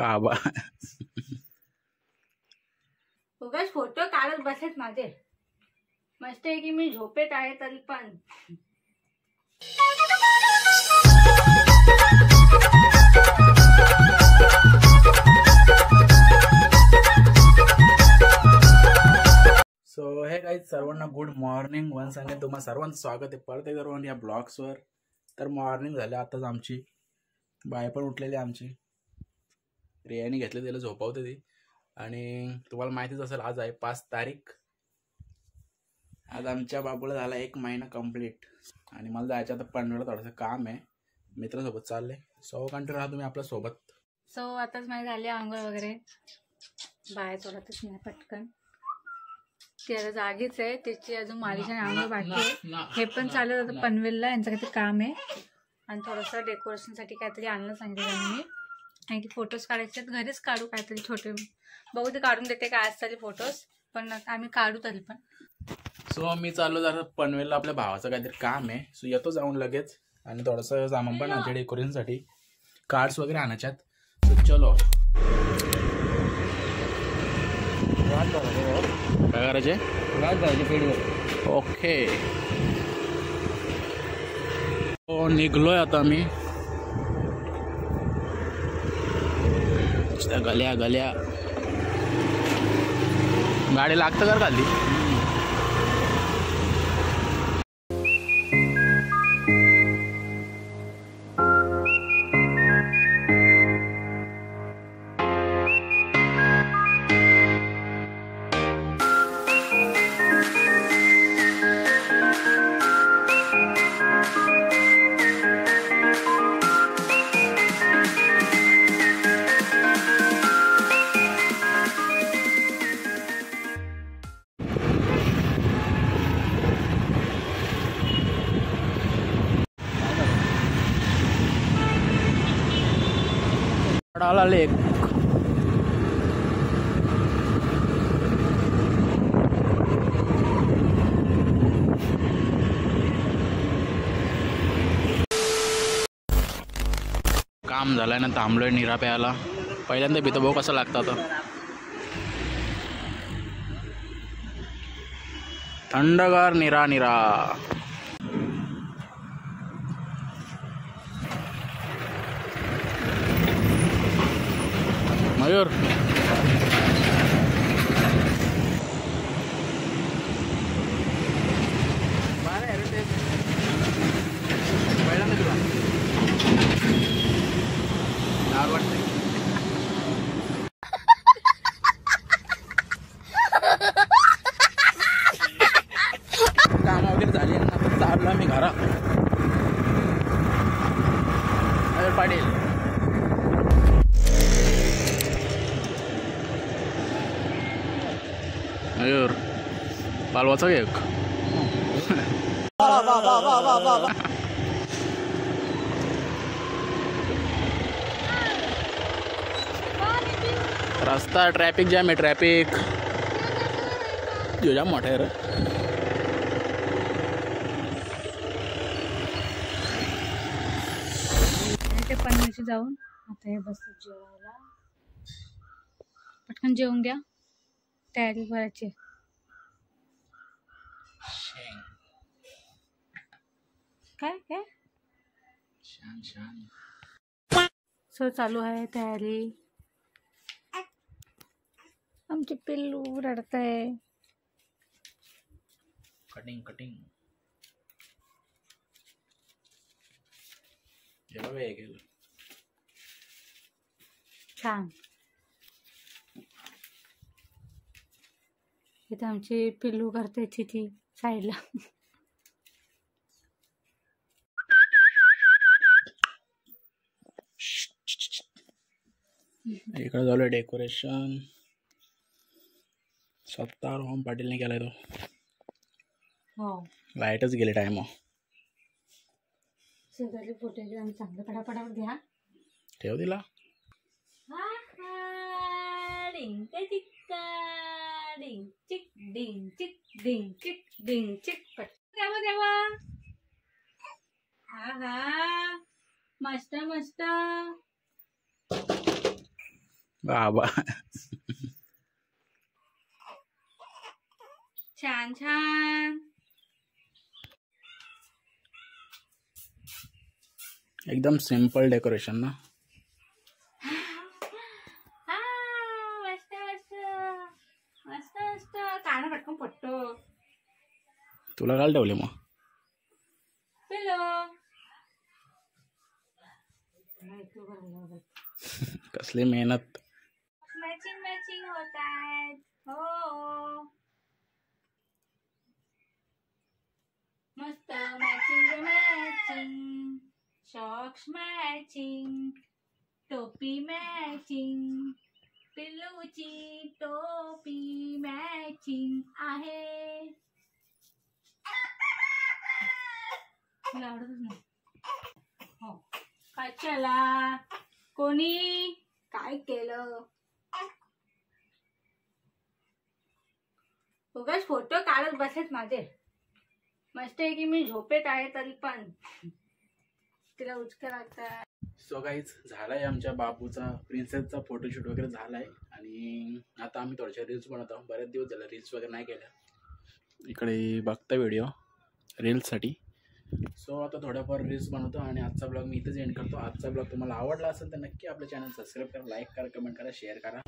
बाबा उगाच फोटो काढत बसलेत माझे. मस्त आहे की मी झोपेत आहे तरी पण. सो हे गाईज सर्वांना गुड मॉर्निंग. वन सांगेन तुम्हाला सर्वांचं स्वागत आहे परत एकदा सर्वांनी या ब्लॉग्सवर. तर मॉर्निंग झाली आताच आमची. बाय पण उठलेली आमची. रियाने घेतले त्याला झोपावते ती. आणि तुम्हाला माहितीच असेल आज आहे 5 तारीख. आज आमच्या बाबूला झाला 1 महिना कंप्लीट. आणि मला जायचं आता पनवेलला थोडंसं काम आहे. मित्रासोबत चाललंय. सो कंटिन्यू राहा तुम्ही आपल्यासोबत. सो आताच माझी झाली आंघोळ वगैरे. बाहेर सोडतच नाही पटकन. ती आता जागीच आहे. त्याची अजून मालिश आणि आंघोळ बाकी आहे. हे पण चालू होतं पनवेलला. यांचं काहीतरी काम आहे. आणि थोडंसं डेकोरेशनसाठी काहीतरी आणलं सांगितलं मी. आणि फोटोज काढायचे घरीच काढू काहीतरी छोटे. बघू ते काढून देते काय असतात फोटोज. पण आम्ही काढू तरी पण. सो मी चाललो जरा पनवेलला आपल्या भावाचं काहीतरी काम आहे. सो येतो जाऊन लगेच. आणि थोडंसं सामान पण आमच्या डेकोरेशनसाठी कार्ड्स वगैरे आणायच्यात. सो चलो. काय करायचे? ओके. हो निघलोय आता मी. गल्या गल्या गाडी लागतं कर खाली. आला लेक. काम झालंय ना थांबलोय निरा प्यायला. पहिल्यांदा पितो भाऊ कसं लागतं आता. थंडगार निरा निरा. मयूर काम वगैरे झाले ना चालला मी घरा. पाटील मयूर पालवाचा एक. रस्ता ट्रॅफिक जॅम आहे. ट्रॅफिक जाम मोठा आहे रे. पनवेलची जाऊन आता हे बस जेवायला. पटकन जेवून घ्या. तयारी करायची. काय काय छान छान. सो चालू आहे तयारी. आमचे पिल्लू रडत आहे. कटिंग कटिंग गेलं छान. इथे आमची पिल्लू करते चिठी साईडला. इकडे झालं डेकोरेशन. स्वतः रोहन पाटीलने केलाय तो. हो लाईटच गेले टाइम. शेजारी फोटो एकदम चांगलं पटापटावर घ्या. ठेव दिला. डिंग टिक्का डिंग चिक डिंग चिक डिंग चिक डिंग चिक पट. देवा देवा. हा हा मस्त मस्त. बाबा छान छान. एकदम सिंपल डेकोरेशन ना. मस्त मस्त मस्त मस्त. काना पटकन पटतो. तुला काय ठेवले मग? पिलो. कसली मेहनत. मॅचिंग मॅचिंग होत आहेत. हो मस्त मॅचिंग मॅचिंग. Socks matching. टोपी मॅचिंग. पिल्लूची टोपी मॅचिंग आहे. तुला आवडतच नाही. हो कशाला? कोणी काय केलं? उगाच फोटो काढत बसेत माझे. मस्त आहे की मी झोपेत आहे तरी पण तिला उचके लागतात. सो गाईज झालाय आमच्या बाबूचा प्रिन्सेसचा फोटोशूट वगैरे झालाय आणि आता आम्ही थोड्याशा रील्स बनवतो. बरेच दिवस झाले रील्स वगैरे नाही केल्या. इकडे बघता व्हिडिओ रील्ससाठी. सो आता थोड्याफार रील्स बनवतो आणि आजचा ब्लॉग मी इथेच एंड करतो. आजचा ब्लॉग तुम्हाला आवडला असेल तर नक्की आपल्या चॅनल सबस्क्राईब करा, लाईक करा, कमेंट करा, शेअर करा.